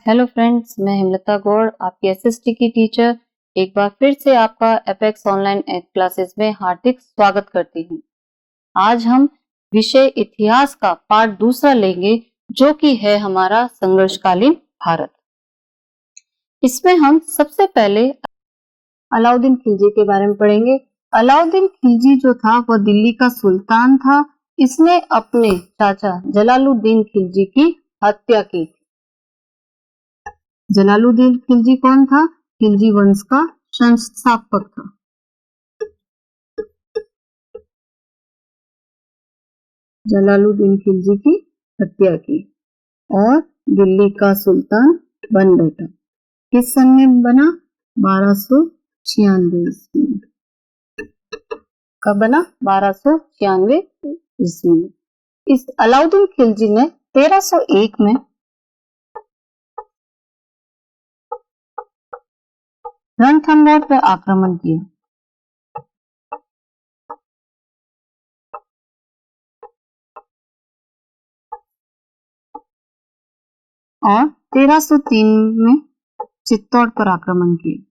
Hello friends, मैं हेमलता गौड़, आपकी SST की टीचर एक बार फिर से आपका एपेक्स ऑनलाइन क्लासेस में हार्दिक स्वागत करती हूँ। आज हम विषय इतिहास का पार्ट दूसरा लेंगे, जो कि है हमारा संघर्षकालीन भारत। इसमें हम सबसे पहले अलाउद्दीन खिलजी के बारे में पढ़ेंगे। अलाउद्दीन खिलजी जो था वह दिल्ली का सुल्तान था। इसने अपने चाचा जलालुद्दीन खिलजी की हत्या की। जलालुद्दीन खिलजी कौन था? खिलजी वंश का संस्थापक था। जलालुद्दीन खिलजी की हत्या की और दिल्ली का सुल्तान बन बैठा। किस सन में बना? 1296 ईस्वी में। कब बना? 1296 ईस्वी में। इस अलाउद्दीन खिलजी ने 1301 में रणथंभौर पर आक्रमण किया। और 1303 में चित्तौड़ पर आक्रमण किया।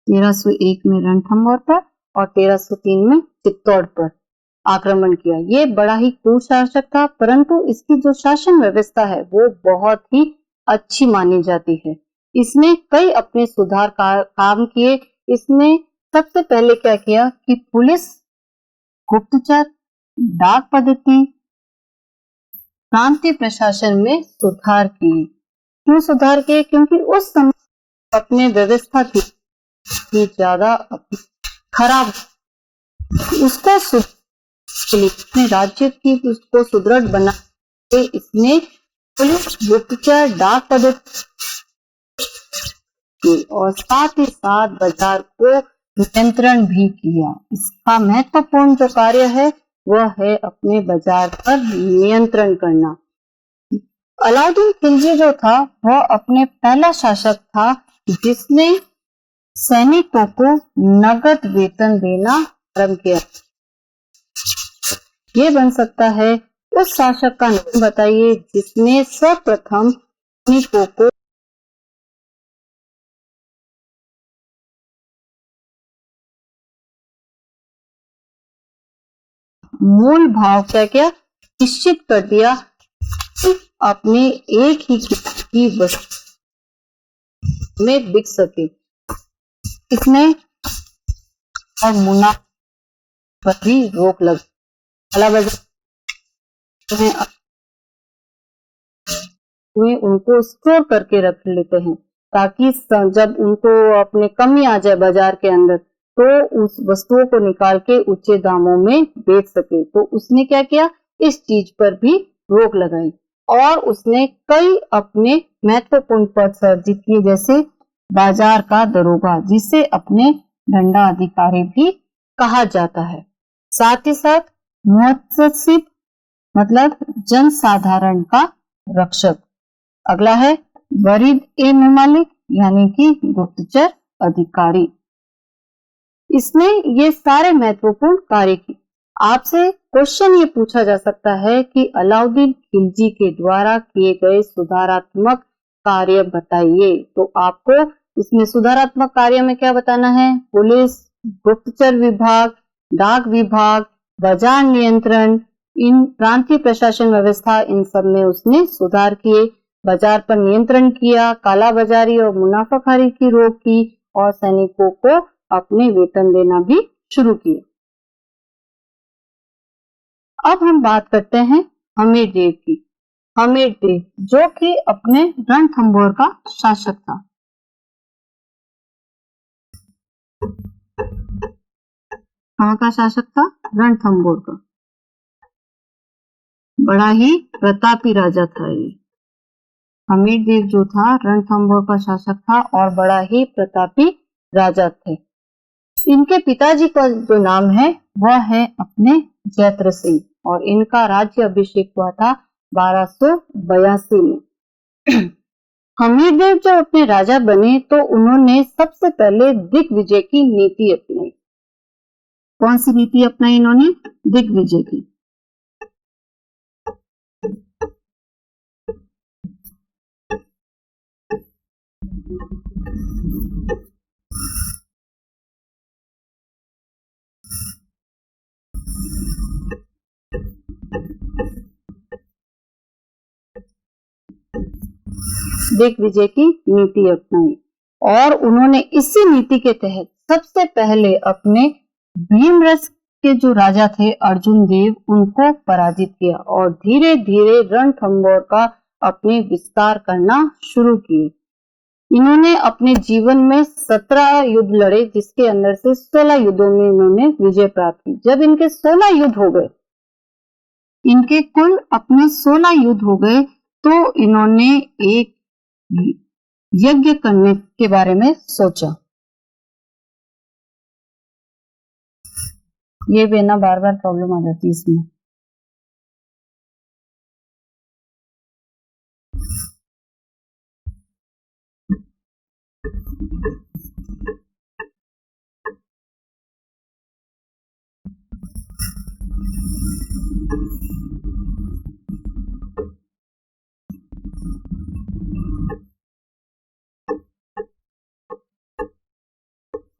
तेरह सौ एक में रणथंभौर पर और 1303 में चित्तौड़ पर आक्रमण किया। ये बड़ा ही क्रूर शासक था, परंतु इसकी जो शासन व्यवस्था है वो बहुत ही अच्छी मानी जाती है। इसने कई अपने सुधार काम किए। इसने सबसे पहले क्या किया कि पुलिस, गुप्तचर, डाक पद्धति, प्रांतीय प्रशासन में सुधार किए। क्यों सुधार किए? क्योंकि उस समय अपने व्यवस्था थी ज्यादा खराब, उसको अपने राज्य की उसको सुदृढ़ बना के इसने पुलिस, गुप्तचर, डाक पद्धति और साथ ही साथ बाजार को नियंत्रण भी किया। इसका महत्वपूर्ण जो कार्य है वह है अपने बाजार पर नियंत्रण करना। अलाउद्दीन खिलजी जो था वह अपने पहला शासक था जिसने सैनिकों को नगद वेतन देना आरंभ किया। ये बन सकता है उस शासक का नाम बताइए जिसने सर्वप्रथम सैनिकों को मूल भाव क्या निश्चित कर दिया, अपने एक ही की वस्तु में बिक सके। इसने और मुनाफा पर भी रोक लग में उनको स्टोर करके रख लेते हैं ताकि जब उनको अपने कमी आ जाए बाजार के अंदर तो उस वस्तुओं को निकाल के ऊंचे दामों में बेच सके। तो उसने क्या किया? इस चीज पर भी रोक लगाई और उसने कई अपने महत्वपूर्ण पद अर्जित किए, जैसे बाजार का दरोगा, जिसे अपने दंडाधिकारी भी कहा जाता है। साथ ही साथ मुहतसिब मतलब जनसाधारण का रक्षक। अगला है वरीद ए ममालिक यानी कि गुप्तचर अधिकारी। इसने ये सारे महत्वपूर्ण कार्य किए। आपसे क्वेश्चन ये पूछा जा सकता है कि अलाउद्दीन खिलजी के द्वारा किए गए सुधारात्मक कार्य बताइए। तो आपको इसमें सुधारात्मक कार्य में क्या बताना है? पुलिस, गुप्तचर विभाग, डाक विभाग, बाजार नियंत्रण, इन प्रांतीय प्रशासन व्यवस्था, इन सब में उसने सुधार किए। बाजार पर नियंत्रण किया, कालाबाजारी और मुनाफाखोरी की रोक की और सैनिकों को अपने वेतन देना भी शुरू किया। अब हम बात करते हैं हमीरदेव की। हमीरदेव जो कि अपने रणथंभौर का शासक था। कहाँ का शासक था? रणथंभौर का। बड़ा ही प्रतापी राजा था ये। हमीरदेव जो था रणथंभौर का शासक था और बड़ा ही प्रतापी राजा थे। इनके पिताजी का जो नाम है वह है अपने जैत्र सिंह और इनका राज्य अभिषेक हुआ था 1282 में। हमीर देव जब अपने राजा बने तो उन्होंने सबसे पहले दिग्विजय की नीति अपनाई। कौन सी नीति अपनाई इन्होंने? दिग्विजय की। दिग्विजय की नीति अपनाई और उन्होंने इसी नीति के तहत सबसे पहले अपने भीमरस के जो राजा थे अर्जुन देव, उनको पराजित किया और धीरे धीरे रणथंभौर का अपने विस्तार करना शुरू किए। इन्होंने अपने जीवन में 17 युद्ध लड़े, जिसके अंदर से 16 युद्धों में इन्होंने विजय प्राप्त की। जब इनके 16 युद्ध हो गए, इनके कुल अपने 16 युद्ध हो गए, तो इन्होंने एक यज्ञ करने के बारे में सोचा। ये भी ना बार बार प्रॉब्लम आ जाती है इसमें।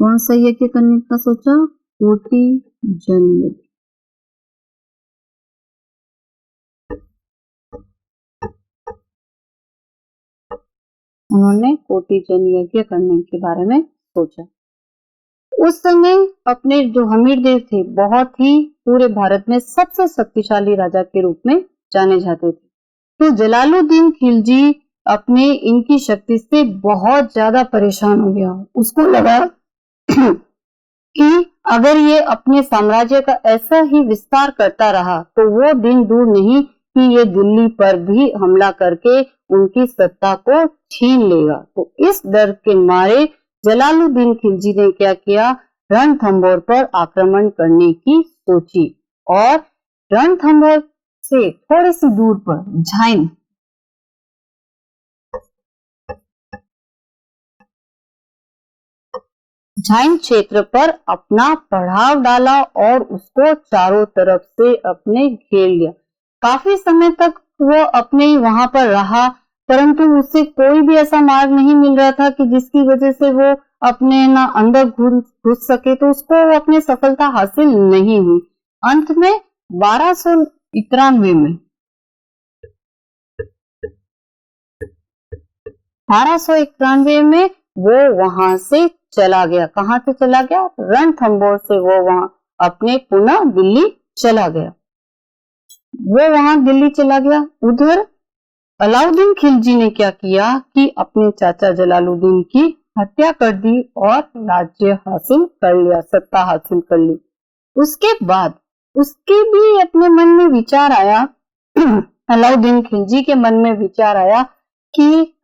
कौन सा यज्ञ करने का सोचा? कोटि जन यज्ञ। उन्होंने कोटि जन यज्ञ करने के बारे में सोचा। उस समय अपने जो हमीर देव थे, बहुत ही पूरे भारत में सबसे शक्तिशाली राजा के रूप में जाने जाते थे। तो जलालुद्दीन खिलजी अपने इनकी शक्ति से बहुत ज्यादा परेशान हो गया। उसको लगा कि अगर ये अपने साम्राज्य का ऐसा ही विस्तार करता रहा तो वो दिन दूर नहीं कि ये दिल्ली पर भी हमला करके उनकी सत्ता को छीन लेगा। तो इस डर के मारे जलालुद्दीन खिलजी ने क्या किया? रणथंभौर पर आक्रमण करने की सोची और रणथंभौर से थोड़ी सी दूर पर झाइन क्षेत्र पर अपना पड़ाव डाला और उसको चारों तरफ से अपने घेर लिया। काफी समय तक वो अपने वहां पर रहा, परंतु उसे कोई भी ऐसा मार्ग नहीं मिल रहा था कि जिसकी वजह से वो अपने ना अंदर घुस सके, तो उसको अपनी सफलता हासिल नहीं हुई। अंत में 1291 में वो वहां से चला गया। कहां से चला गया? रणथंभौर से वो वहां अपने पुनः दिल्ली चला गया। वो वहां दिल्ली चला गया। उधर अलाउद्दीन खिलजी ने क्या किया कि अपने चाचा जलालुद्दीन की हत्या कर दी और राज्य हासिल कर लिया, सत्ता हासिल कर ली। उसके बाद उसके भी अपने मन में विचार आया अलाउद्दीन खिलजी के मन में विचार आया कि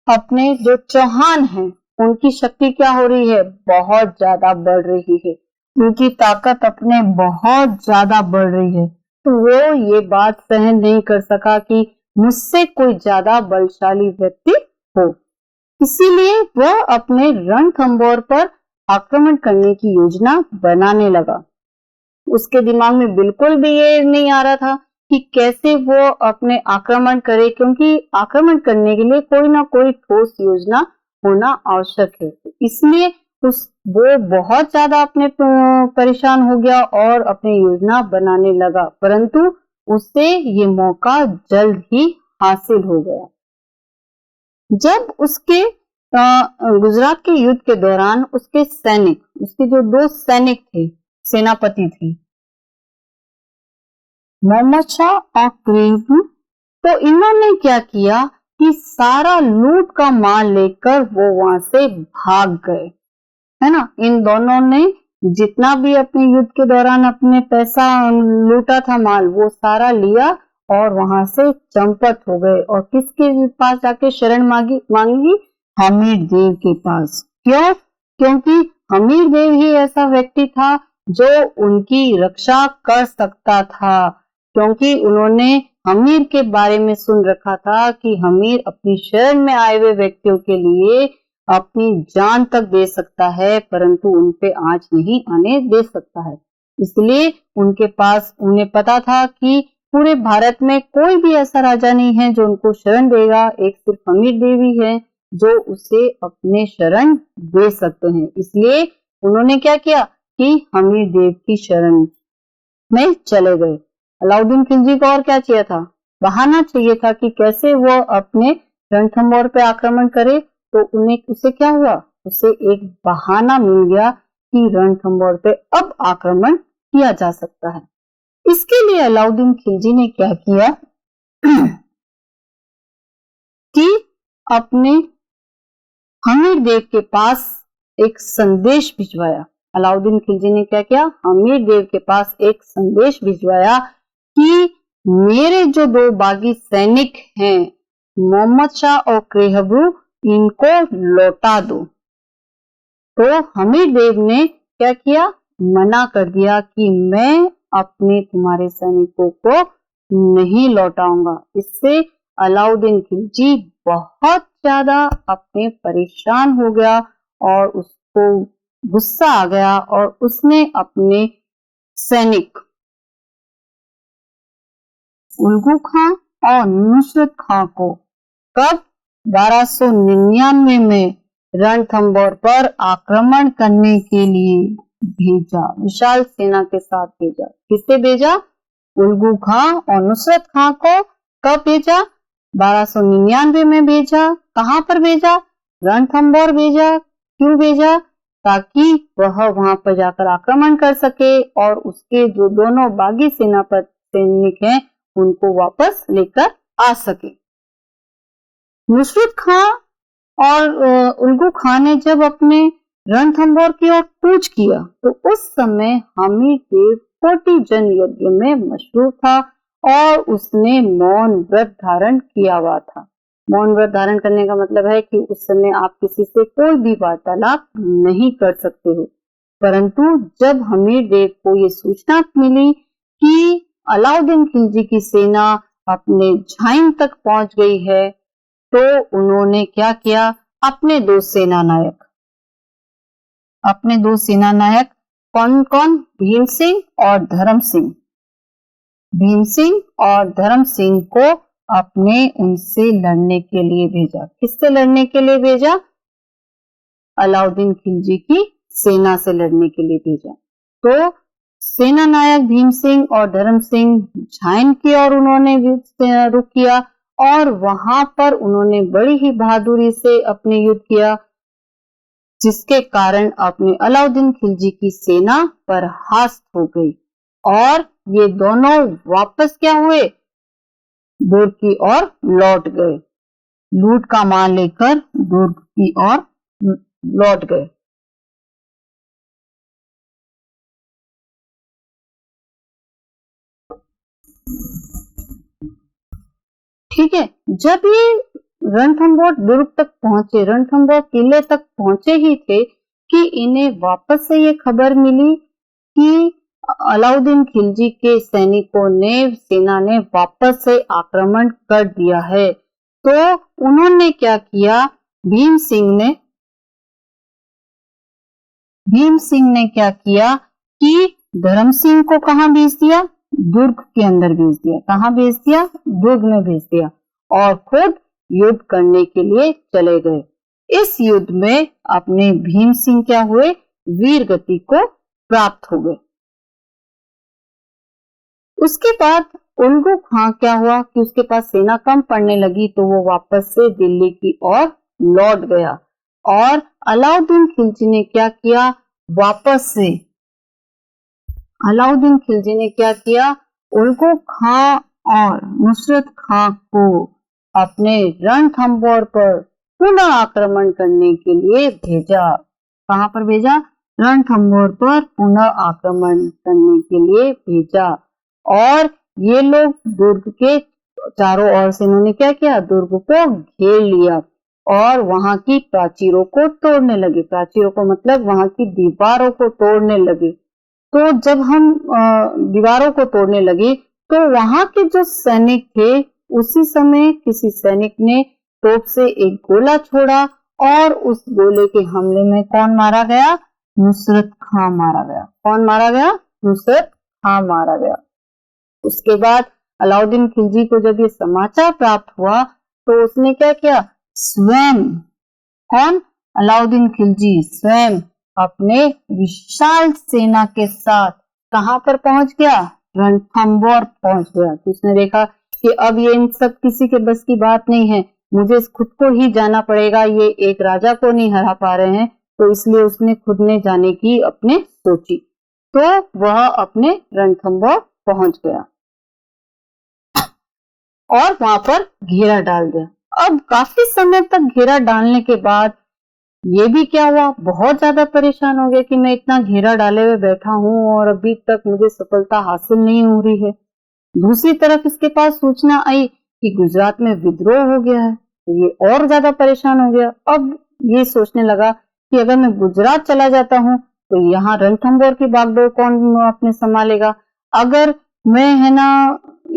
अपने जो चौहान हैं उनकी शक्ति क्या हो रही है? बहुत ज्यादा बढ़ रही है। उनकी ताकत अपने बहुत ज्यादा बढ़ रही है। तो वो ये बात सहन नहीं कर सका कि मुझसे कोई ज्यादा बलशाली व्यक्ति हो। इसीलिए वह अपने रणथंभौर पर आक्रमण करने की योजना बनाने लगा। उसके दिमाग में बिल्कुल भी ये नहीं आ रहा था कि कैसे वो अपने आक्रमण करे, क्योंकि आक्रमण करने के लिए कोई ना कोई ठोस योजना होना आवश्यक है। इसलिए वो बहुत ज्यादा अपने परेशान हो गया और अपनी योजना बनाने लगा, परंतु उसे ये मौका जल्द ही हासिल हो गया। जब उसके गुजरात के युद्ध के दौरान उसके जो 2 सैनिक थे, सेनापति थे, मोहम्मद शाह और क्रीम, तो इन्होंने क्या किया कि सारा लूट का माल लेकर वो वहां से भाग गए, है ना। इन दोनों ने जितना भी अपने युद्ध के दौरान अपने पैसा लूटा था, माल, वो सारा लिया और वहां से चंपत हो गए। और किसके पास जाके शरण मांगी? हमीर देव के पास। क्यों? क्योंकि हमीर देव ही ऐसा व्यक्ति था जो उनकी रक्षा कर सकता था, क्योंकि उन्होंने हमीर के बारे में सुन रखा था कि हमीर अपनी शरण में आए हुए व्यक्तियों के लिए अपनी जान तक दे सकता है, परंतु उन पे आंच नहीं आने दे सकता है। इसलिए उनके पास, उन्हें पता था कि पूरे भारत में कोई भी ऐसा राजा नहीं है जो उनको शरण देगा, एक सिर्फ हमीर देवी है जो उसे अपने शरण दे सकते हैं। इसलिए उन्होंने क्या किया कि हमीर देव की शरण में चले गए। अलाउद्दीन खिलजी को और क्या चाहिए था? बहाना चाहिए था कि कैसे वो अपने रणथंभौर पे आक्रमण करे। तो उसे क्या हुआ? उसे एक बहाना मिल गया कि रणथंभौर पे अब आक्रमण किया जा सकता है। इसके लिए अलाउद्दीन खिलजी ने क्या किया कि अपने हमीर देव के पास एक संदेश भिजवाया। अलाउद्दीन खिलजी ने क्या किया? हमीर देव के पास एक संदेश भिजवाया कि मेरे जो दो बागी सैनिक हैं, मोहम्मद शाह और क्रेहबू, इनको लौटा दो। तो हमीर देव ने क्या किया? मना कर दिया कि मैं अपने तुम्हारे सैनिकों को नहीं लौटाऊंगा। इससे अलाउद्दीन खिलजी बहुत ज्यादा अपने परेशान हो गया और उसको गुस्सा आ गया और उसने अपने सैनिक उल्गू खां और नुसरत खां को कब 1299 में रणथंभौर पर आक्रमण करने के लिए भेजा, विशाल सेना के साथ भेजा। किससे भेजा? उल्गू खां और नुसरत खां को कब भेजा? 1299 में भेजा। कहां पर भेजा? रणथंभौर भेजा। क्यों भेजा? ताकि वह वहां पर जाकर आक्रमण कर सके और उसके जो दोनों बागी सेनापति सैनिक हैं उनको वापस लेकर आ सके। नुसरत खां और उल्गू खां ने जब अपने रणथंभौर की ओर कूच किया तो उस समय हमीर देव 40 जन यज्ञ में मशहूर था और उसने मौन व्रत धारण किया हुआ था। मौन व्रत धारण करने का मतलब है कि उस समय आप किसी से कोई भी वार्तालाप नहीं कर सकते हो। परंतु जब हमीर देव को ये सूचना मिली कि अलाउद्दीन खिलजी की सेना अपने झाइन तक पहुंच गई है, तो उन्होंने क्या किया? अपने दो सेनानायक कौन कौन? भीम सिंह और धर्म सिंह। भीम सिंह और धर्म सिंह को अपने उनसे लड़ने के लिए भेजा। किससे लड़ने के लिए भेजा? अलाउद्दीन खिलजी की सेना से लड़ने के लिए भेजा। तो सेना नायक भीम सिंह और धर्म सिंह झाइन की ओर उन्होंने रुख किया और वहां पर उन्होंने बड़ी ही बहादुरी से अपने युद्ध किया, जिसके कारण अपने अलाउद्दीन खिलजी की सेना परास्त हो गई और ये दोनों वापस क्या हुए? दुर्ग की ओर लौट गए। लूट का माल लेकर दुर्ग की ओर लौट गए। ठीक है, जब ये रणथंभौर दुर्ग तक पहुंचे, रणथंभौर किले तक पहुंचे ही थे कि इन्हें वापस से ये खबर मिली कि अलाउद्दीन खिलजी के सैनिकों ने, सेना ने वापस से आक्रमण कर दिया है। तो उन्होंने क्या किया? भीम सिंह ने क्या किया कि धर्म सिंह को कहां भेज दिया? दुर्ग के अंदर भेज दिया। कहां भेज दिया? दुर्ग में भेज दिया और खुद युद्ध करने के लिए चले गए। इस युद्ध में अपने भीम सिंह क्या हुए? वीर गति को प्राप्त हो गए। उसके बाद उल्गू खां क्या हुआ कि उसके पास सेना कम पड़ने लगी तो वो वापस से दिल्ली की ओर लौट गया और अलाउद्दीन खिलजी ने क्या किया? अलाउद्दीन खिलजी ने क्या किया? उल्गू खां और नुसरत खां को अपने रणथंभौर पर पुनः आक्रमण करने के लिए भेजा। कहां पर भेजा? रणथंभौर पर पुनः आक्रमण करने के लिए भेजा और ये लोग दुर्ग के चारों ओर से इन्होंने क्या किया? दुर्ग को घेर लिया और वहां की प्राचीरों को तोड़ने लगे। प्राचीरों को मतलब वहां की दीवारों को तोड़ने लगे। तो जब हम दीवारों को तोड़ने लगे तो वहां के जो सैनिक थे, उसी समय किसी सैनिक ने तोप से एक गोला छोड़ा और उस गोले के हमले में कौन मारा गया? नुसरत खां मारा गया। कौन मारा गया? नुसरत खां मारा गया। उसके बाद अलाउद्दीन खिलजी को जब ये समाचार प्राप्त हुआ तो उसने क्या किया? स्वयं, कौन? अलाउद्दीन खिलजी स्वयं अपने विशाल सेना के साथ कहां पर पहुंच गया? रणथंभौर पहुंच गया। तो उसने देखा कि अब ये इन सब किसी के बस की बात नहीं है, मुझे खुद को ही जाना पड़ेगा, ये एक राजा को नहीं हरा पा रहे हैं, तो इसलिए उसने खुद ने जाने की अपने सोची। तो वह अपने रणथंभौर पहुंच गया और वहां पर घेरा डाल दिया। अब काफी समय तक घेरा डालने के बाद ये भी क्या हुआ? बहुत ज्यादा परेशान हो गया कि मैं इतना घेरा डाले हुए बैठा हूं और अभी तक मुझे सफलता हासिल नहीं हो रही है। दूसरी तरफ इसके पास सूचना आई कि गुजरात में विद्रोह हो गया है, तो ये और ज्यादा परेशान हो गया। अब ये सोचने लगा कि अगर मैं गुजरात चला जाता हूँ तो यहाँ रणथंभौर की बागडोर कौन अपने संभालेगा? अगर मैं है ना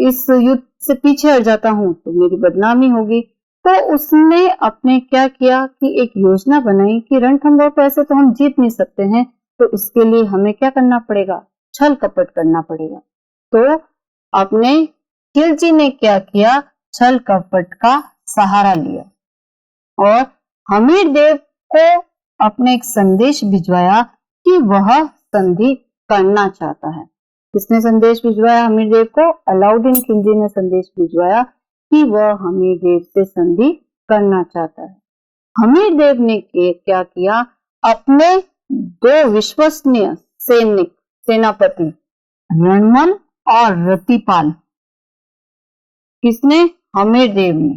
इस युद्ध से पीछे हट जाता हूँ तो मेरी बदनामी होगी। तो उसने अपने क्या किया कि एक योजना बनाई कि रणथंभौर को ऐसे तो हम जीत नहीं सकते हैं, तो इसके लिए हमें क्या करना पड़ेगा? छल कपट करना पड़ेगा। तो अपने खिलजी ने क्या किया? छल कपट का सहारा लिया और हमीर देव को अपने एक संदेश भिजवाया कि वह संधि करना चाहता है। किसने संदेश भिजवाया हमीर देव को? अलाउद्दीन खिलजी ने संदेश भिजवाया कि वह हमीर देव से संधि करना चाहता है। हमीर देव ने क्या किया? अपने दो विश्वसनीय सैनिक सेनापति रणमल और रतिपाल, किसने? हमीर देव ने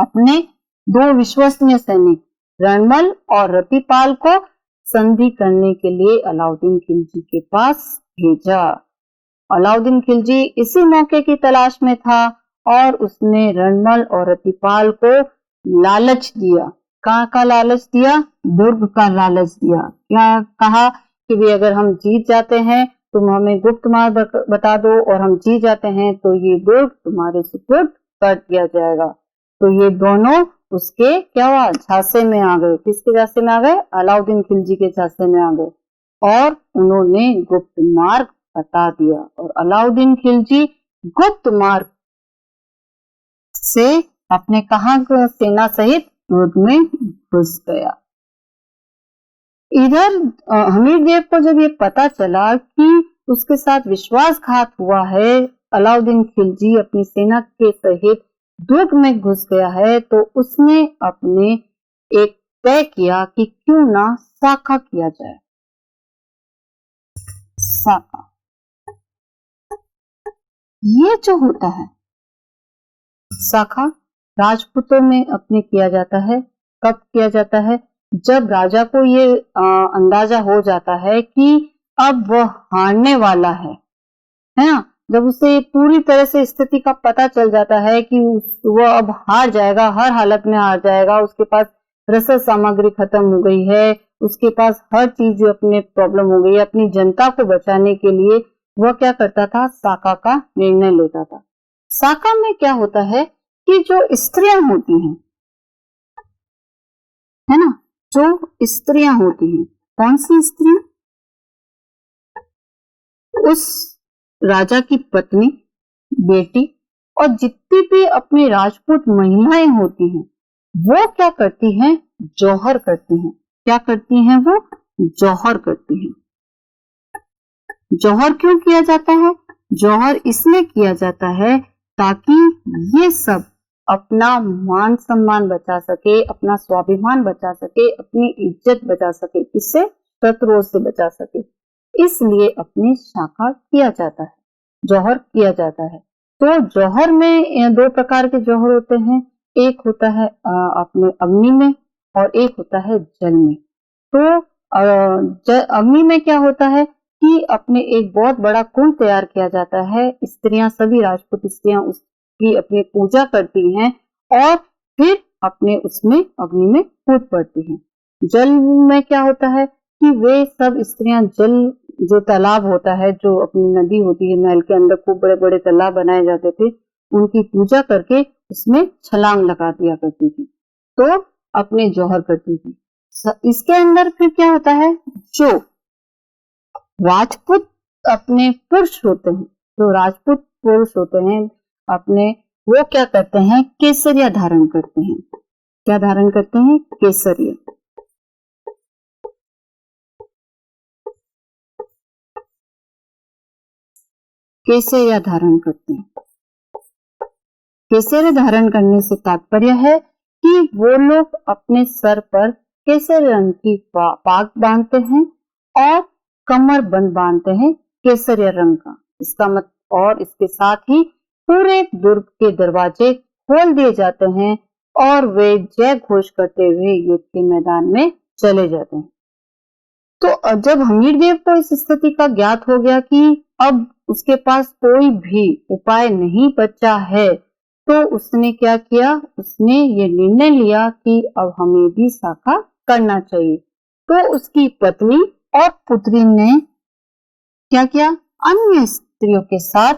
अपने दो विश्वसनीय सैनिक रणमल और रतिपाल को संधि करने के लिए अलाउद्दीन खिलजी के पास भेजा। अलाउद्दीन खिलजी इसी मौके की तलाश में था और उसने रणमल और रतिपाल को लालच दिया। कहाँ का लालच दिया? दुर्ग का लालच दिया। क्या कहा कि भी अगर हम जीत जाते हैं तुम हमें गुप्त मार्ग बता दो और हम जीत जाते हैं तो ये दुर्ग तुम्हारे सुपुर्द कर दिया जाएगा। तो ये दोनों उसके क्या हुआ? झांसे में आ गए। किसके झांसे में आ गए? अलाउद्दीन खिलजी के झांसे में आ गए और उन्होंने गुप्त मार्ग बता दिया और अलाउद्दीन खिलजी गुप्त मार्ग से अपने कहा सेना सहित दुर्ग में घुस गया। इधर हमीर देव को जब ये पता चला कि उसके साथ विश्वासघात हुआ है, अलाउद्दीन खिलजी अपनी सेना के सहित दुर्ग में घुस गया है, तो उसने अपने एक तय किया कि क्यों ना साका किया जाए। साका ये जो होता है साका राजपूतों में अपने किया जाता है। कब किया जाता है? जब राजा को ये अंदाजा हो जाता है कि अब वह हारने वाला है ना, जब उसे पूरी तरह से स्थिति का पता चल जाता है कि वह अब हार जाएगा, हर हालत में हार जाएगा, उसके पास रसद सामग्री खत्म हो गई है, उसके पास हर चीज अपने प्रॉब्लम हो गई है, अपनी जनता को बचाने के लिए वह क्या करता था? साका का निर्णय लेता था। साका में क्या होता है कि जो स्त्रियां होती हैं, है ना, जो स्त्रियां होती हैं, कौन सी स्त्रियां? उस राजा की पत्नी, बेटी और जितनी भी अपनी राजपूत महिलाएं होती हैं, वो क्या करती हैं? जौहर करती हैं। क्या करती हैं? वो जौहर करती हैं। जौहर क्यों किया जाता है? जौहर इसलिए किया जाता है ताकि ये सब अपना मान सम्मान बचा सके, अपना स्वाभिमान बचा सके, अपनी इज्जत बचा सके, इससे शत्रुओं से बचा सके, इसलिए अपनी शाखा किया जाता है, जौहर किया जाता है। तो जौहर में दो प्रकार के जौहर होते हैं, एक होता है अपने अग्नि में और एक होता है जल में। तो अग्नि में क्या होता है कि अपने एक बहुत बड़ा कुंड तैयार किया जाता है, स्त्रियां, सभी राजपूत स्त्रियां उसकी अपनी पूजा करती हैं और फिर अपने उसमें अग्नि में कूद पड़ती हैं। जल में क्या होता है कि वे सब स्त्रियां जल जो तालाब होता है, जो अपनी नदी होती है, महल के अंदर खूब बड़े बड़े तालाब बनाए जाते थे, उनकी पूजा करके उसमें छलांग लगा दिया करती थी, तो अपने जौहर करती थी। इसके अंदर फिर क्या होता है, जो राजपूत अपने पुरुष होते हैं, जो राजपूत पुरुष होते हैं अपने, वो क्या करते हैं, केसरिया धारण करते हैं। क्या धारण करते हैं, केसरिया। केसरिया धारण करते हैं। केसरिया धारण करने से तात्पर्य है कि वो लोग अपने सर पर केसरी रंग की पाग बांधते हैं और कमर बंद बांधते हैं केसरिया रंग का। इसका मत और इसके साथ ही पूरे दुर्ग के दरवाजे खोल दिए जाते हैं और वे जय घोष करते हुए युद्ध के मैदान में चले जाते हैं। तो जब हमीरदेव को इस स्थिति का ज्ञात हो गया कि अब उसके पास कोई भी उपाय नहीं बचा है, तो उसने क्या किया, उसने ये निर्णय लिया कि अब हमें भी शाखा करना चाहिए। तो उसकी पत्नी और पुत्री ने क्या किया, अन्य स्त्रियों के साथ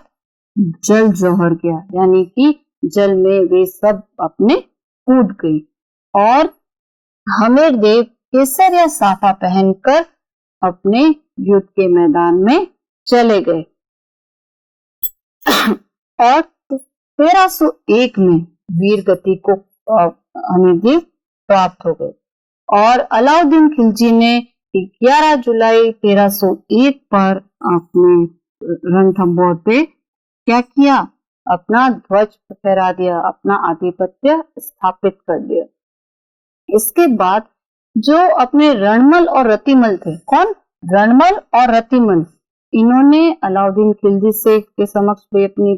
जल जौहर किया, यानी कि जल में वे सब अपने कूद गई और हमीरदेव केसरिया साफा पहनकर अपने युद्ध के मैदान में चले गए और 1301 में वीर गति को हमीरदेव प्राप्त हो गए और अलाउद्दीन खिलजी ने 11 जुलाई 1301 पर अपने रणथंभौर पे क्या किया, अपना ध्वज फहरा दिया, अपना आधिपत्य स्थापित कर दिया। इसके बाद जो अपने रणमल और रतिमल थे, कौन, रणमल और रतिमल, इन्होंने अलाउद्दीन खिलजी से के समक्ष भी अपनी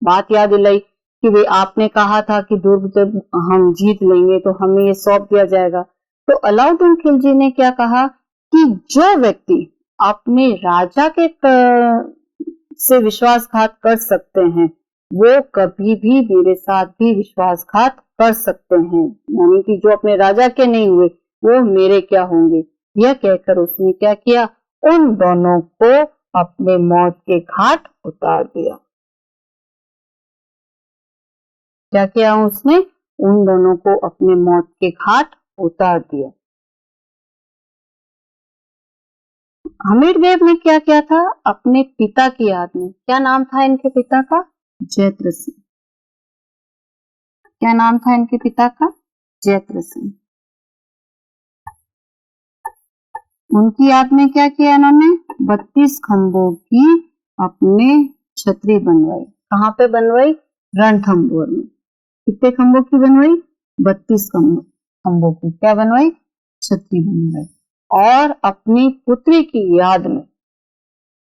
बात याद दिलाई कि वे आपने कहा था कि दुर्ग जब हम जीत लेंगे तो हमें ये सौंप दिया जाएगा। तो अलाउद्दीन खिलजी ने क्या कहा कि जो व्यक्ति अपने राजा के से विश्वासघात कर सकते हैं, वो कभी भी मेरे साथ भी विश्वासघात कर सकते हैं, यानी कि जो अपने राजा के नहीं हुए वो मेरे क्या होंगे। यह कहकर उसने क्या किया, उन दोनों को अपने मौत के घाट उतार दिया। क्या किया उसने, उन दोनों को अपने मौत के घाट उतार दिया। हमीरदेव ने क्या किया था, अपने पिता की याद में, क्या नाम था इनके पिता का, जयद्रथ सिंह। क्या नाम था इनके पिता का, जयद्रथ सिंह। उनकी याद में क्या किया इन्होंने, 32 खंभों की अपने छतरी बनवाई। कहाँ पे बनवाई, रणथंभौर में। कितने खंभों की बनवाई, 32 खंभों की क्या बनवाई, छतरी बनवाई। और अपनी पुत्री की याद में,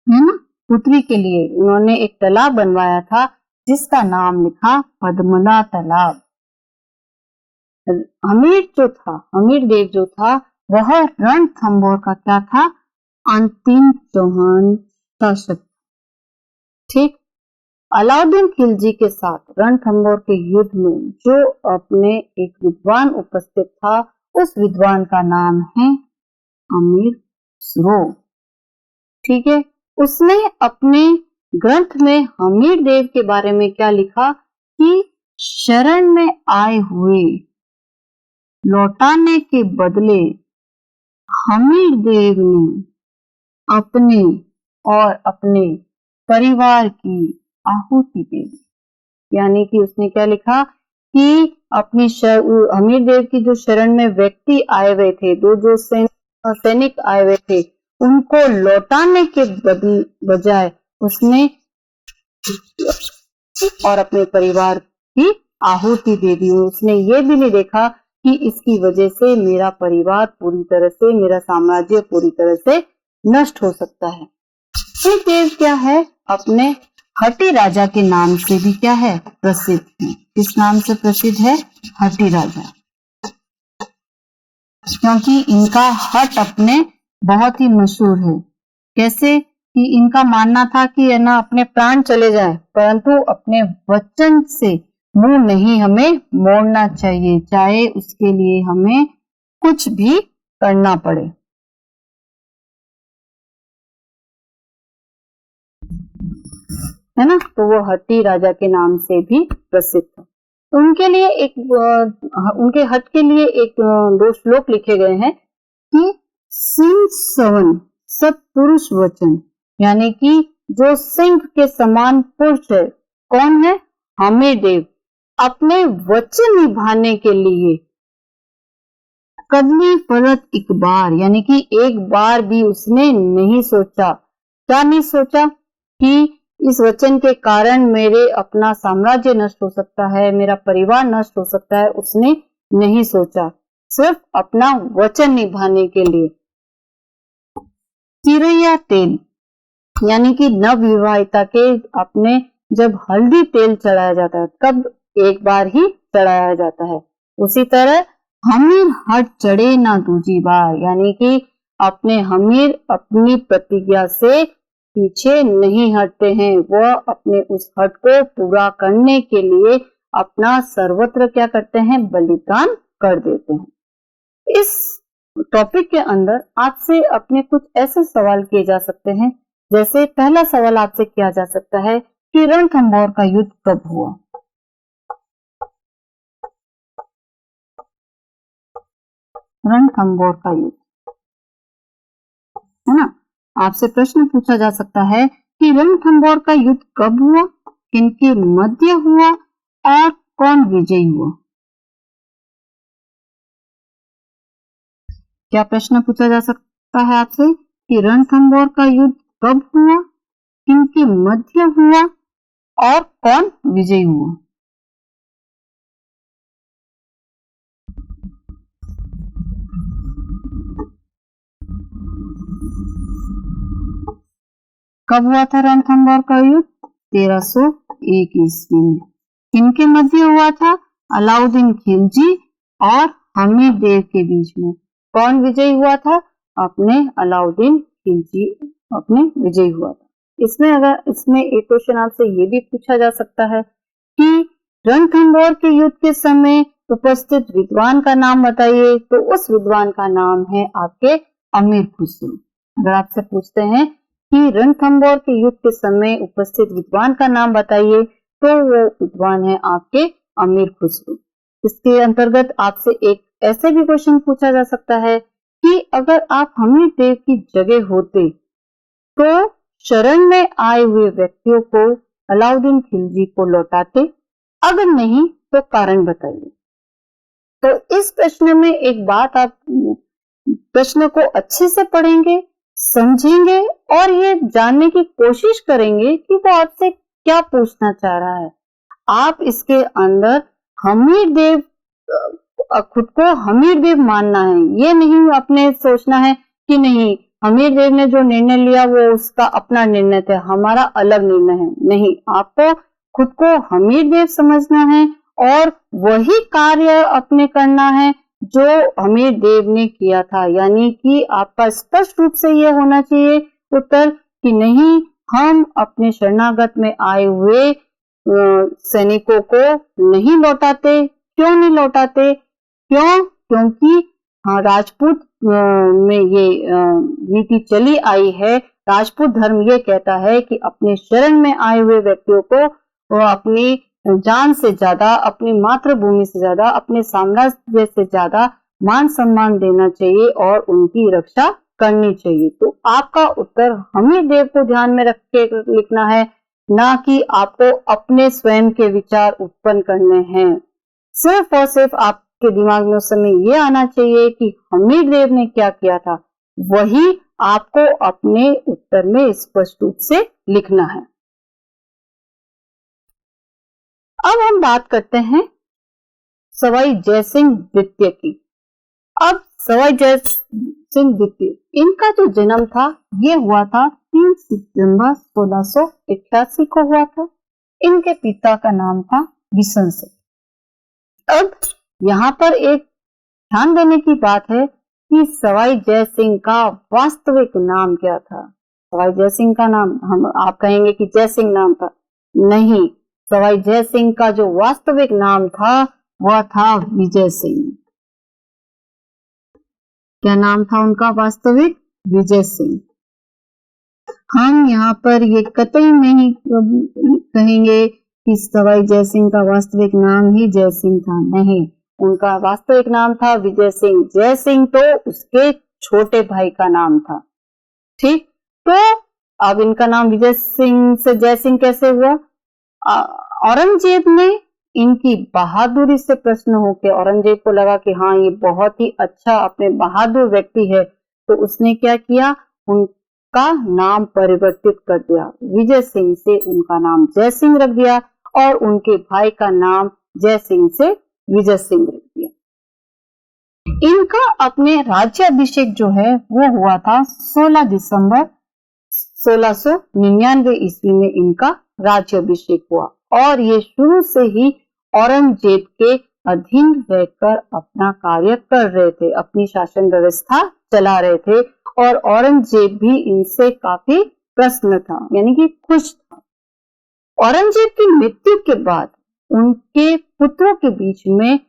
है ना, पुत्री के लिए उन्होंने एक तालाब बनवाया था जिसका नाम लिखा पद्मला तालाब। हमीरदेव जो था वह रणथंभौर का क्या था, अंतिम चौहान शासक। ठीक, अलाउद्दीन खिलजी के साथ रणथंभौर के युद्ध में जो अपने एक विद्वान उपस्थित था, उस विद्वान का नाम है अमीर खुसरो। ठीक है, उसने अपने ग्रंथ में हमीरदेव के बारे में क्या लिखा कि शरण में आए हुए लौटाने के बदले हमीरदेव ने अपने और अपने परिवार की आहुति दे दी। यानी कि उसने क्या लिखा कि अपनी हमीरदेव की जो शरण में व्यक्ति आए हुए थे, जो सैनिक आए हुए थे, उनको लौटाने के बजाय उसने और अपने परिवार की आहुति दे दी। उसने ये भी नहीं देखा कि इसकी वजह से मेरा परिवार पूरी तरह से, मेरा साम्राज्य पूरी तरह से नष्ट हो सकता है। हमीरदेव क्या है, अपने हठी राजा के नाम से भी क्या है, प्रसिद्ध है। किस नाम से प्रसिद्ध है, हठी राजा, क्योंकि इनका हठ अपने बहुत ही मशहूर है। कैसे कि इनका मानना था कि है ना, अपने प्राण चले जाए परंतु अपने वचन से मुंह नहीं हमें मोड़ना चाहिए, चाहे उसके लिए हमें कुछ भी करना पड़े। है ना, तो वो हट्टी राजा के नाम से भी प्रसिद्ध था। उनके लिए उनके हट के लिए एक 2 श्लोक लिखे गए हैं कि सिंह सवन सत्पुरुष वचन, यानी कि जो सिंह के समान पुरुष है, कौन है? हमीरदेव। अपने वचन निभाने के लिए कदली फरत एक बार, यानी कि एक बार भी उसने नहीं सोचा। क्या नहीं सोचा? कि इस वचन के कारण मेरे अपना साम्राज्य नष्ट हो सकता है, मेरा परिवार नष्ट हो सकता है, उसने नहीं सोचा, सिर्फ अपना वचन निभाने के लिए। चिरैया तेल, यानी कि नवविवाहिता के अपने जब हल्दी तेल चढ़ाया जाता है तब एक बार ही चढ़ाया जाता है। उसी तरह हमीर हट चढ़े ना दूजी बार, यानी कि अपने हमीर अपनी प्रतिज्ञा से पीछे नहीं हटते हैं, वह अपने उस हट को पूरा करने के लिए अपना सर्वत्र क्या करते हैं? बलिदान कर देते हैं। इस टॉपिक के अंदर आपसे अपने कुछ ऐसे सवाल किए जा सकते हैं, जैसे पहला सवाल आपसे किया जा सकता है कि रणथंभौर का युद्ध कब हुआ? रणथंभौर का युद्ध, है ना, आपसे प्रश्न पूछा जा सकता है कि रणथंभौर का युद्ध कब हुआ, किनके मध्य हुआ और कौन विजयी हुआ? क्या प्रश्न पूछा जा सकता है आपसे कि रणथंभौर का युद्ध कब हुआ, किनके मध्य हुआ और कौन विजयी हुआ? कब हुआ था रणथंभौर का युद्ध? 1301 ईस्वी में। किनके मध्य हुआ था? अलाउद्दीन खिलजी और हमीरदेव के बीच में। कौन विजयी हुआ था? अपने अलाउद्दीन खिलजी अपने विजयी हुआ था। इसमें एक क्वेश्चन आपसे ये भी पूछा जा सकता है कि रणथंभौर के युद्ध के समय उपस्थित विद्वान का नाम बताइए, तो उस विद्वान का नाम है आपके अमीर खुसरो। अगर आपसे पूछते हैं कि रणथंभौर के युद्ध के समय उपस्थित विद्वान का नाम बताइए, तो वो विद्वान है आपके अमीर खुसरो। इसके अंतर्गत आपसे एक ऐसे भी क्वेश्चन पूछा जा सकता है कि अगर आप हमीरदेव की जगह होते तो शरण में आए हुए व्यक्तियों को अलाउद्दीन खिलजी को लौटाते, अगर नहीं तो कारण बताइए। तो इस प्रश्न में एक बात, आप प्रश्न को अच्छे से पढ़ेंगे, समझेंगे और ये जानने की कोशिश करेंगे कि वो आपसे क्या पूछना चाह रहा है। आप इसके अंदर हमीरदेव, खुद को हमीरदेव मानना है, ये नहीं अपने सोचना है कि नहीं हमीरदेव ने जो निर्णय लिया वो उसका अपना निर्णय था, हमारा अलग निर्णय है। नहीं, आपको खुद को हमीरदेव समझना है और वही कार्य अपने करना है जो हमीरदेव ने किया था। यानी कि आपका स्पष्ट रूप से ये होना चाहिए उत्तर कि नहीं, हम अपने शरणागत में आए हुए सैनिकों को नहीं लौटाते। क्यों नहीं लौटाते? क्योंकि राजपूत में ये नीति चली आई है। राजपूत धर्म ये कहता है कि अपने शरण में आए हुए व्यक्तियों को वो अपनी जान से ज्यादा, अपनी मातृभूमि से ज्यादा, अपने साम्राज्य से ज्यादा मान सम्मान देना चाहिए और उनकी रक्षा करनी चाहिए। तो आपका उत्तर हमीरदेव को ध्यान में रख के लिखना है, ना कि आपको अपने स्वयं के विचार उत्पन्न करने हैं। सिर्फ और सिर्फ आपके दिमाग में उस समय ये आना चाहिए कि हमीरदेव ने क्या किया था, वही आपको अपने उत्तर में स्पष्ट रूप से लिखना है। अब हम बात करते हैं सवाई जयसिंह द्वितीय की। अब सवाई जयसिंह द्वितीय, इनका जो जन्म था ये हुआ था 3 सितंबर 1688 को हुआ था। इनके पिता का नाम था बिशन सिंह। अब यहाँ पर एक ध्यान देने की बात है कि सवाई जयसिंह का वास्तविक नाम क्या था। सवाई जयसिंह का नाम आप कहेंगे कि जयसिंह नाम था, नहीं, सवाई जयसिंह का जो वास्तविक नाम था वह था विजय सिंह। क्या नाम था उनका वास्तविक? विजय सिंह। हम यहाँ पर ये कतई नहीं कहेंगे कि सवाई जयसिंह का वास्तविक नाम ही जयसिंह था, नहीं, उनका वास्तविक नाम था विजय सिंह। जयसिंह तो उसके छोटे भाई का नाम था। ठीक, तो अब इनका नाम विजय सिंह से जयसिंह कैसे हुआ? औरंगजेब ने इनकी बहादुरी से प्रश्न होकर, औरंगजेब को लगा कि हाँ ये बहुत ही अच्छा अपने बहादुर व्यक्ति है, तो उसने क्या किया, उनका नाम परिवर्तित कर दिया। विजय सिंह से उनका नाम जय सिंह रख दिया और उनके भाई का नाम जय सिंह से विजय सिंह रख दिया। इनका अपने राज्याभिषेक जो है वो हुआ था 16 दिसंबर 1699 ईस्वी में इनका राज्याभिषेक हुआ और ये शुरू से ही औरंगजेब के अधीन रहकर अपना कार्य कर रहे थे, अपनी शासन व्यवस्था चला रहे थे और औरंगजेब भी इनसे काफी प्रसन्न था, यानी कि खुश था। औरंगजेब की मृत्यु के बाद उनके पुत्रों के बीच में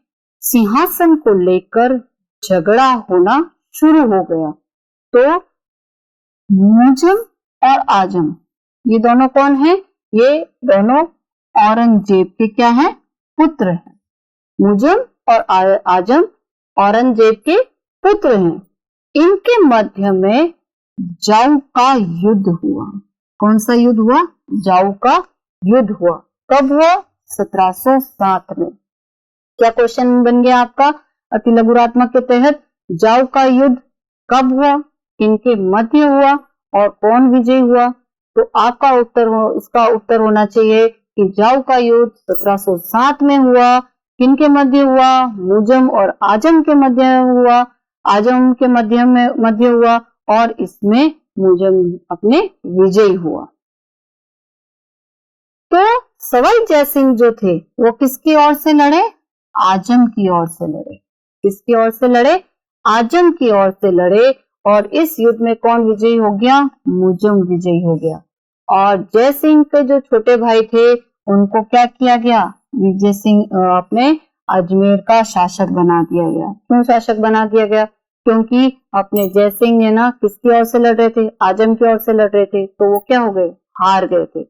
सिंहासन को लेकर झगड़ा होना शुरू हो गया। तो मुजम और आजम, ये दोनों कौन है? ये दोनों औरंगजेब के क्या है? पुत्र हैं। मुजम और आजम औरंगजेब के पुत्र हैं। इनके मध्य में जाऊ का युद्ध हुआ। कौन सा युद्ध हुआ? जाऊ का युद्ध हुआ। कब हुआ? 1707 में। क्या क्वेश्चन बन गया आपका अति लघुरात्मक के तहत? जाऊ का युद्ध कब हुआ, किनके मध्य हुआ और कौन विजयी हुआ? तो आपका इसका उत्तर होना चाहिए कि जाऊ का युद्ध 1707 में हुआ। किनके मध्य हुआ? मुजम और आजम के मध्य हुआ। आजम के मध्य हुआ और इसमें मुजम अपने विजयी हुआ। तो सवाई जयसिंह जो थे वो किसकी ओर से लड़े? आजम की ओर से लड़े। किसकी ओर से लड़े? आजम की ओर से लड़े और इस युद्ध में कौन विजयी हो गया? मुजम विजयी हो गया। और जय सिंह के जो छोटे भाई थे उनको क्या किया गया? विजय सिंह अपने अजमेर का शासक बना दिया गया। क्यों शासक बना दिया गया? क्योंकि अपने जय सिंह ने ना किसकी ओर से लड़ रहे थे? आजम की ओर से लड़ रहे थे, तो वो क्या हो गए? हार गए थे।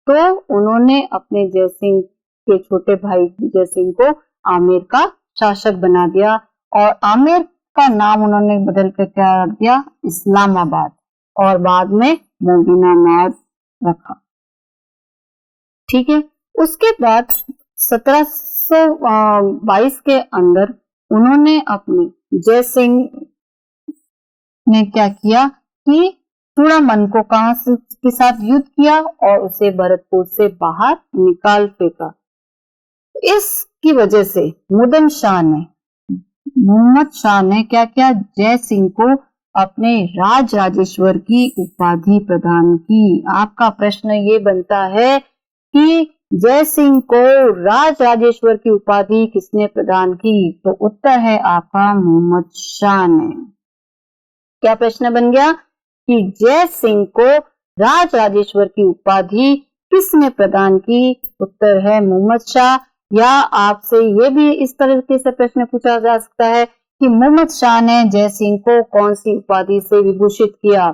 तो उन्होंने अपने जय सिंह के छोटे भाई विजय सिंह को आमेर का शासक बना दिया और आमेर का नाम उन्होंने बदल कर क्या रख दिया? इस्लामाबाद, और बाद में मोदीनाबाद रखा। ठीक है। उसके बाद 1722 के अंदर उन्होंने अपने जय सिंह ने क्या किया कि चूड़ामन को के साथ युद्ध किया और उसे भरतपुर से बाहर निकाल फेंका। इसकी वजह से मोहम्मद शाह ने क्या किया? जय सिंह को अपने राज राजेश्वर की उपाधि प्रदान की। आपका प्रश्न ये बनता है कि जय सिंह को राज राजेश्वर की उपाधि किसने प्रदान की? तो उत्तर है आपका मोहम्मद शाह ने। क्या प्रश्न बन गया कि जय सिंह को राज राजेश्वर की उपाधि किसने प्रदान की? उत्तर है मोहम्मद शाह। या आपसे ये भी इस तरीके से प्रश्न पूछा जा सकता है कि मोहम्मद शाह ने जय सिंह को कौन सी उपाधि से विभूषित किया?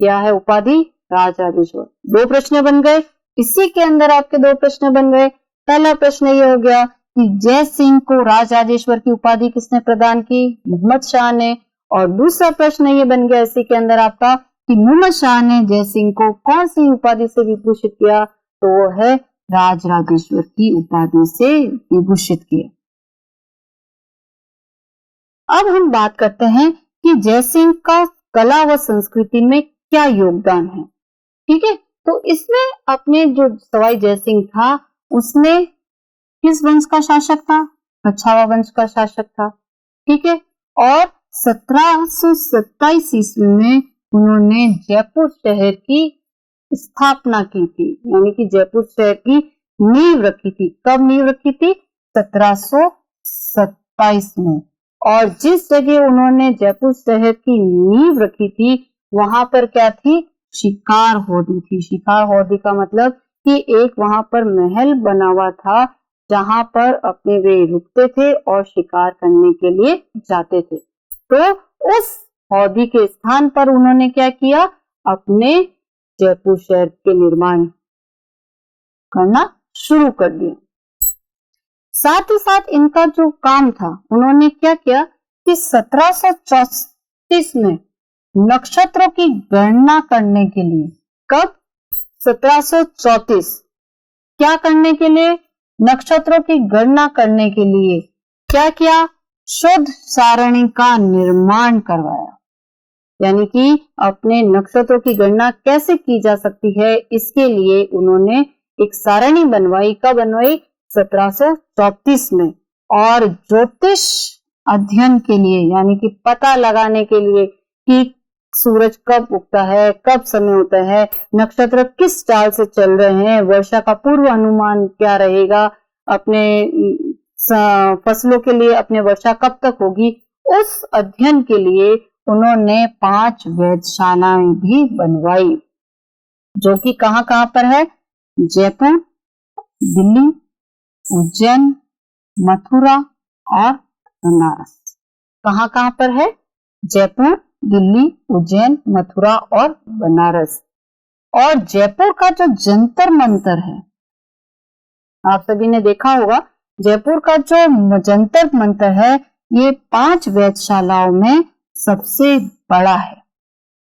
क्या है उपाधि? राज राजेश्वर। दो प्रश्न बन गए। इसी के अंदर आपके दो प्रश्न बन गए। पहला प्रश्न ये हो गया कि जय सिंह को राज राजेश्वर की उपाधि किसने प्रदान की? मोहम्मद शाह ने। और दूसरा प्रश्न ये बन गया इसी के अंदर आपका कि मोहम्मद शाह ने जय सिंह को कौन सी उपाधि से विभूषित किया? तो वो है राज राजेश्वर की उपाधि से विभूषित किया। अब हम बात करते हैं कि जय सिंह का कला व संस्कृति में क्या योगदान है। ठीक है, तो इसमें अपने जो सवाई जय सिंह था उसने किस वंश का शासक था? कछावा वंश का शासक था। ठीक है, और 1727 ईस्वी में उन्होंने जयपुर शहर की स्थापना की थी, यानी कि जयपुर शहर की नींव रखी थी। कब नींव रखी थी? 1727 में। और जिस जगह उन्होंने जयपुर शहर की नींव रखी थी वहां पर क्या थी? शिकार हौदी थी। शिकार हौदी का मतलब कि एक वहां पर महल बना हुआ था जहां पर अपने वे रुकते थे और शिकार करने के लिए जाते थे। तो उस हौदी के स्थान पर उन्होंने क्या किया? अपने जयपुर शहर के निर्माण करना शुरू कर दिया। साथ ही साथ इनका जो काम था, उन्होंने क्या किया कि 1734 में नक्षत्रों की गणना करने के लिए, कब? 1734, क्या करने के लिए? नक्षत्रों की गणना करने के लिए क्या किया? शुद्ध सारणी का निर्माण करवाया। यानी कि अपने नक्षत्रों की गणना कैसे की जा सकती है, इसके लिए उन्होंने एक सारणी बनवाई। कब बनवाई? 1734 में। और ज्योतिष अध्ययन के लिए, यानी कि पता लगाने के लिए कि सूरज कब उगता है, कब समय होता है, नक्षत्र किस चाल से चल रहे हैं, वर्षा का पूर्व अनुमान क्या रहेगा, अपने फसलों के लिए अपने वर्षा कब तक होगी, उस अध्ययन के लिए उन्होंने 5 वेधशालाएं भी बनवाई, जो कि कहां कहां पर है? जयपुर, दिल्ली, उज्जैन, मथुरा और बनारस। कहां कहां पर है? जयपुर, दिल्ली, उज्जैन, मथुरा और बनारस। और जयपुर का जो जंतर मंतर है, आप सभी ने देखा होगा, जयपुर का जो जंतर मंतर है, ये 5 वेधशालाओं में सबसे बड़ा है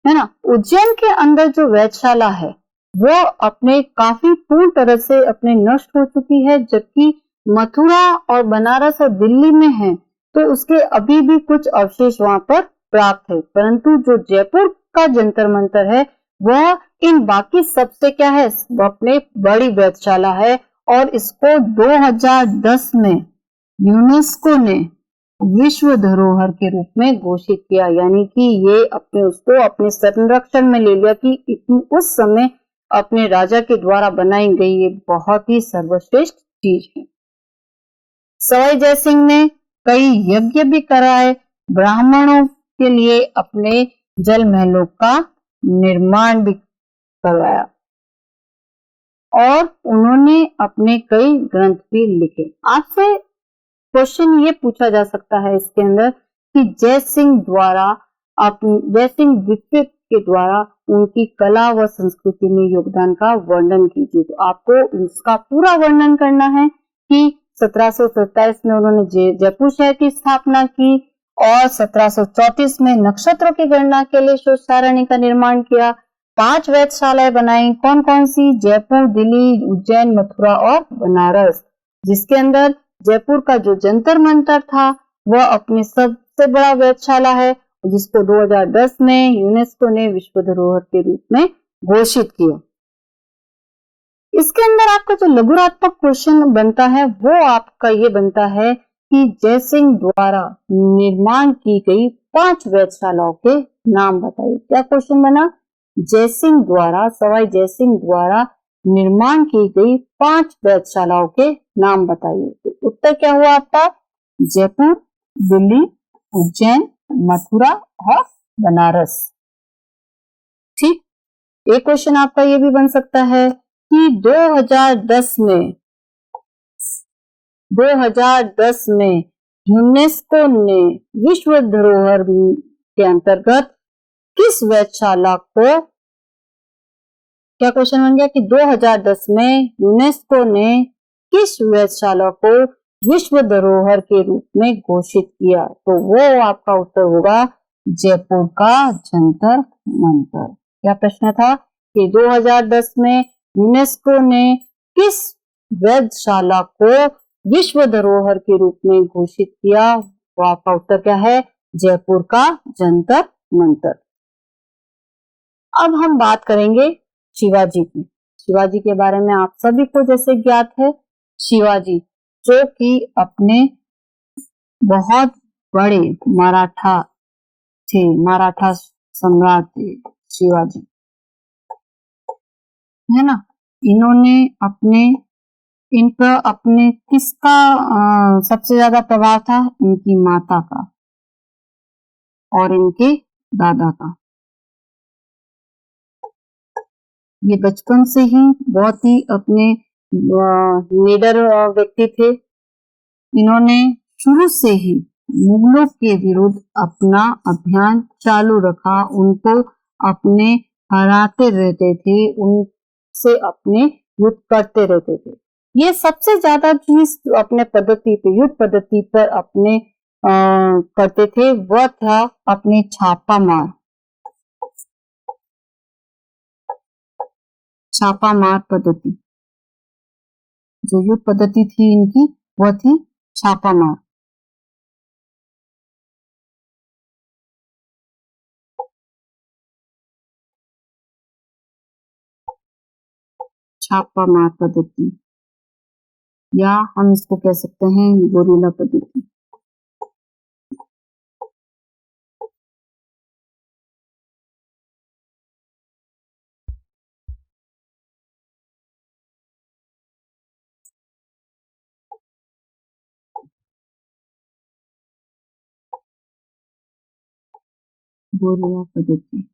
ना। उज्जैन के अंदर जो वेधशाला है वो अपने काफी पूर्ण तरह से अपने नष्ट हो चुकी है, जबकि मथुरा और बनारस और दिल्ली में है तो उसके अभी भी कुछ अवशेष वहां पर प्राप्त है। परंतु जो जयपुर का जंतर मंतर है वह इन बाकी सबसे क्या है? अपने बड़ी वेधशाला है और इसको 2010 में यूनेस्को ने विश्व धरोहर के रूप में घोषित किया। यानी कि ये उसको अपने संरक्षण में ले लिया कि उस समय अपने राजा के द्वारा बनाई गई ये बहुत ही सर्वश्रेष्ठ चीज है। सवाई जयसिंह ने कई यज्ञ भी कराए, ब्राह्मणों के लिए अपने जल महलों का निर्माण भी करवाया और उन्होंने अपने कई ग्रंथ भी लिखे। आपसे क्वेश्चन ये पूछा जा सकता है इसके अंदर कि जयसिंह द्वितीय के द्वारा उनकी कला व संस्कृति में योगदान का वर्णन कीजिए। तो आपको इसका पूरा वर्णन करना है कि 1727 में उन्होंने जयपुर शहर की स्थापना की और 1734 में नक्षत्रों की गणना के लिए शोध सारणी का निर्माण किया। 5 वेधशालाएं बनाई, कौन कौन सी? जयपुर, दिल्ली, उज्जैन, मथुरा और बनारस, जिसके अंदर जयपुर का जो जंतर मंतर था वह अपनी सबसे बड़ा वेधशाला है, जिसको 2010 में यूनेस्को ने विश्व धरोहर के रूप में घोषित किया। इसके अंदर आपका जो लघुरात्मक क्वेश्चन बनता है वो आपका ये बनता है कि जयसिंह द्वारा निर्माण की गई 5 वेधशालाओं के नाम बताइए। क्या क्वेश्चन बना? जयसिंह द्वारा, सवाई जयसिंह द्वारा निर्माण की गई 5 वेधशालाओं के नाम बताइए। तो उत्तर क्या हुआ आपका? जयपुर, दिल्ली, उज्जैन, मथुरा और बनारस। ठीक। एक क्वेश्चन आपका ये भी बन सकता है कि 2010 में यूनेस्को ने विश्व धरोहर के अंतर्गत किस वेधशाला को, क्या क्वेश्चन बन गया कि 2010 में यूनेस्को ने किस वेधशाला को विश्व धरोहर के रूप में घोषित किया? तो वो आपका उत्तर होगा जयपुर का जंतर मंतर। क्या प्रश्न था कि 2010 में यूनेस्को ने किस वेधशाला को विश्व धरोहर के रूप में घोषित किया? तो आपका उत्तर क्या है? जयपुर का जंतर मंतर। अब हम बात करेंगे शिवाजी की। शिवाजी के बारे में आप सभी को जैसे ज्ञात है, शिवाजी जो कि अपने बहुत बड़े मराठा सम्राट थे शिवाजी, है ना। इन्होंने अपने किसका सबसे ज्यादा प्रभाव था? इनकी माता का और इनके दादा का। ये बचपन से ही बहुत ही अपने लीडर व्यक्ति थे। इन्होंने शुरू से ही मुगलों के विरुद्ध अपना अभियान चालू रखा, उनको अपने हराते रहते थे, उनसे अपने युद्ध करते रहते थे। ये सबसे ज्यादा चीज अपने पद्धति पे, युद्ध पद्धति पर अपने करते थे, वह था अपने छापा मार पद्धति। जो युद्ध पद्धति थी इनकी, वह थी छापा मार। छापा मार पद्धति, या हम इसको कह सकते हैं गोरिल्ला पद्धति। गोरिल्ला पद्धति।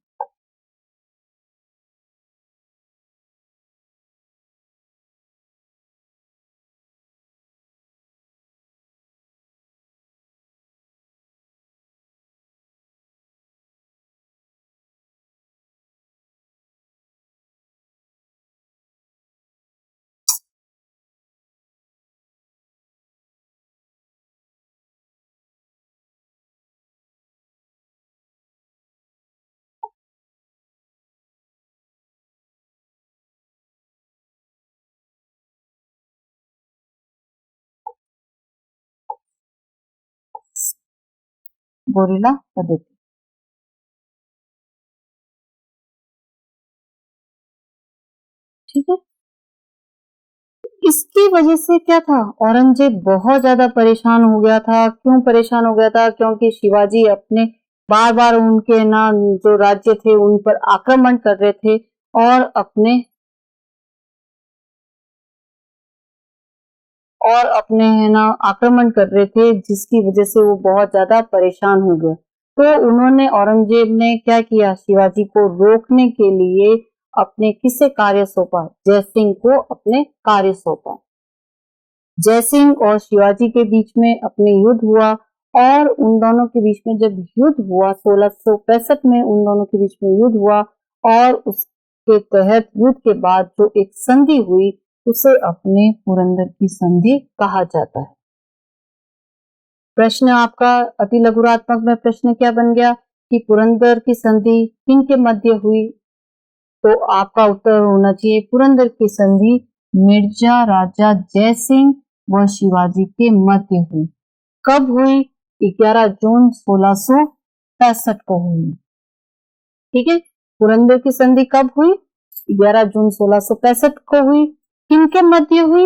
गोरिल्ला पद्धति। ठीक है, इसकी वजह से क्या था, औरंगजेब बहुत ज्यादा परेशान हो गया था। क्यों परेशान हो गया था? क्योंकि शिवाजी अपने बार बार उनके ना जो राज्य थे उन पर आक्रमण कर रहे थे और अपने है ना आक्रमण कर रहे थे, जिसकी वजह से वो बहुत ज्यादा परेशान हो गए। तो उन्होंने, औरंगजेब ने क्या किया, शिवाजी को रोकने के लिए अपने किसे कार्य सौंपा? जयसिंह को अपने कार्य सौंपा। जयसिंह और शिवाजी के बीच में अपने युद्ध हुआ, और उन दोनों के बीच में जब युद्ध हुआ 1665 में उन दोनों के बीच में युद्ध हुआ, और उसके तहत युद्ध के बाद जो एक संधि हुई उसे अपने पुरंदर की संधि कहा जाता है। प्रश्न आपका अति लघुरात्मक में प्रश्न क्या बन गया कि पुरंदर की संधि किन के मध्य हुई? तो आपका उत्तर होना चाहिए पुरंदर की संधि मिर्जा राजा जयसिंह व शिवाजी के मध्य हुई। कब हुई? 11 जून 1665 को हुई। ठीक है, पुरंदर की संधि कब हुई? 11 जून 1665 को हुई। किनके मध्य हुई?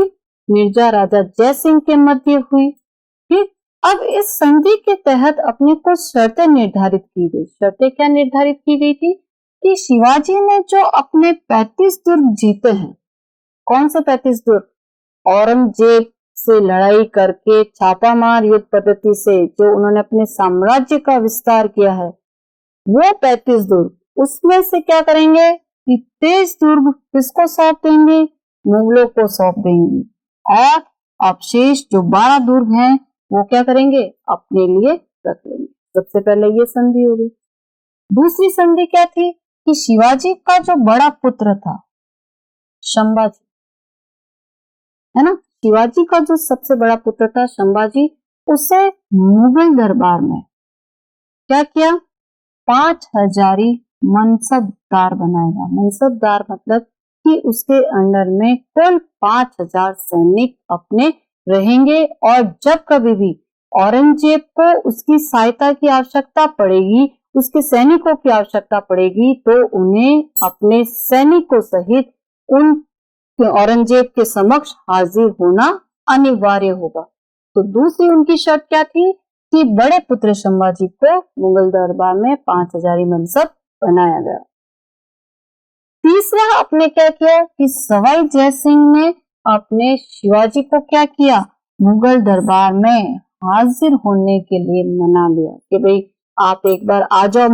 मिर्जा राजा जयसिंह के मध्य हुई। ठीक, अब इस संधि के तहत अपने कुछ शर्तें निर्धारित की गई। शर्तें क्या निर्धारित की गई थी कि शिवाजी ने जो अपने 35 दुर्ग जीते हैं, कौन से 35 दुर्ग? औरंगजेब से लड़ाई करके छापामार युद्ध पद्धति से जो उन्होंने अपने साम्राज्य का विस्तार किया है, वो 35 दुर्ग, उसमें से क्या करेंगे कि 23 दुर्ग किसको सौंप देंगे? मुगलों को सौंप देंगे, और अवशेष जो 12 दुर्ग हैं वो क्या करेंगे? अपने लिए रख लेंगे। सबसे पहले ये संधि हो गई। दूसरी संधि क्या थी कि शिवाजी का जो बड़ा पुत्र था संभाजी, है ना, शिवाजी का जो सबसे बड़ा पुत्र था संभाजी, उसे मुगल दरबार में क्या किया? 5000 मनसबदार बनाएगा। मनसबदार मतलब कि उसके अंडर में कुल 5000 सैनिक अपने रहेंगे, और जब कभी भी औरंगजेब को उसकी सहायता की आवश्यकता पड़ेगी, उसके सैनिकों की आवश्यकता पड़ेगी, तो उन्हें अपने सैनिकों सहित उन औरंगजेब के समक्ष हाजिर होना अनिवार्य होगा। तो दूसरी उनकी शर्त क्या थी कि बड़े पुत्र संभाजी को मुगल दरबार में 5000 मनसब बनाया गया। तीसरा आपने क्या किया कि सवाई जयसिंह ने अपने शिवाजी को क्या किया? मुगल दरबार में हाजिर होने के लिए मना लिया कि भाई आप एक बार आ जाओ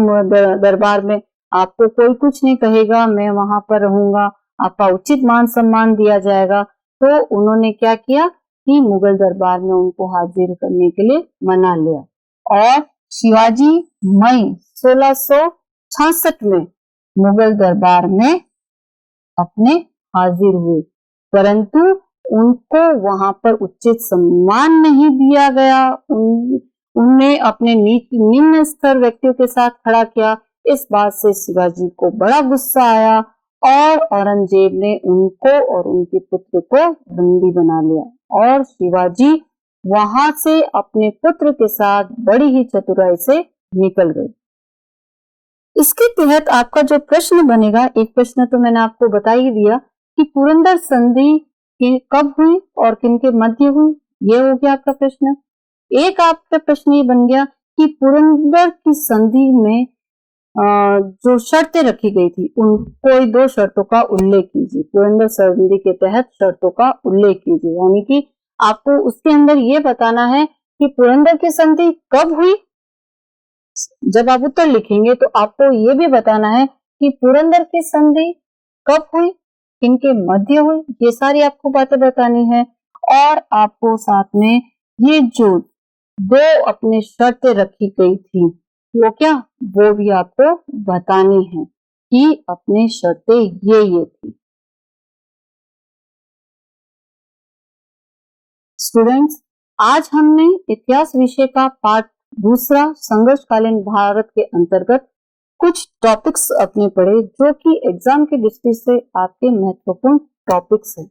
दरबार में, आपको कोई कुछ नहीं कहेगा, मैं वहां पर रहूंगा, आपका उचित मान सम्मान दिया जाएगा। तो उन्होंने क्या किया कि मुगल दरबार में उनको हाजिर करने के लिए मना लिया, और शिवाजी मई 1666 में मुगल दरबार में अपने हाजिर हुए, परंतु उनको वहां पर उचित सम्मान नहीं दिया गया। उनने अपने निम्न स्तर व्यक्तियों के साथ खड़ा किया। इस बात से शिवाजी को बड़ा गुस्सा आया और औरंगजेब ने उनको और उनके पुत्र को बंदी बना लिया और शिवाजी वहां से अपने पुत्र के साथ बड़ी ही चतुराई से निकल गए। इसके तहत आपका जो प्रश्न बनेगा, एक प्रश्न तो मैंने आपको बता ही दिया कि पुरंदर संधि कब हुई और किनके मध्य हुई, ये हो गया आपका प्रश्न। एक आपका प्रश्न ये बन गया कि पुरंदर की संधि में जो शर्तें रखी गई थी उन कोई 2 शर्तों का उल्लेख कीजिए। पुरंदर संधि के तहत शर्तों का उल्लेख कीजिए, यानी कि आपको उसके अंदर ये बताना है कि पुरंदर की संधि कब हुई। जब आप उत्तर लिखेंगे तो आपको ये भी बताना है कि पुरंदर की संधि कब हुई, किनके मध्य हुई, ये सारी आपको बातें बतानी है। और आपको साथ में ये जो 2 अपने शर्तें रखी गई थी वो क्या, वो भी आपको बतानी है कि अपने शर्तें ये थी। स्टूडेंट्स, आज हमने इतिहास विषय का पाठ दूसरा संघर्षकालीन भारत के अंतर्गत कुछ टॉपिक्स अपने पढ़े जो कि एग्जाम की दृष्टि से आपके महत्वपूर्ण टॉपिक्स हैं।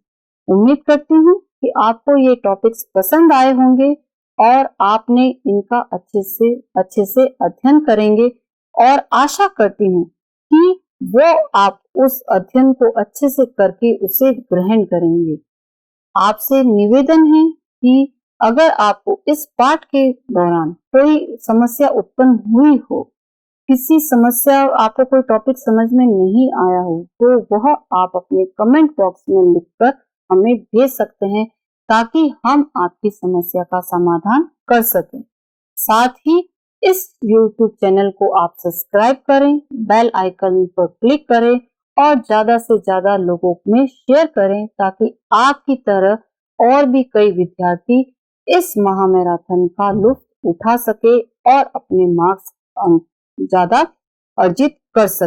उम्मीद करती हूँ कि आपको ये टॉपिक्स पसंद आए होंगे और आपने इनका अच्छे से अध्ययन करेंगे और आशा करती हूँ कि वो आप उस अध्ययन को अच्छे से करके उसे ग्रहण करेंगे। आपसे निवेदन है कि अगर आपको इस पाठ के दौरान कोई समस्या उत्पन्न हुई हो, किसी समस्या आपको कोई टॉपिक समझ में नहीं आया हो, तो वह आप अपने कमेंट बॉक्स में लिखकर हमें भेज सकते हैं ताकि हम आपकी समस्या का समाधान कर सकें। साथ ही इस YouTube चैनल को आप सब्सक्राइब करें, बेल आइकन पर क्लिक करें और ज्यादा से ज्यादा लोगों में शेयर करें ताकि आपकी तरह और भी कई विद्यार्थी इस महामैराथन का लुत्फ उठा सके और अपने मार्क्स ज्यादा अर्जित कर सके।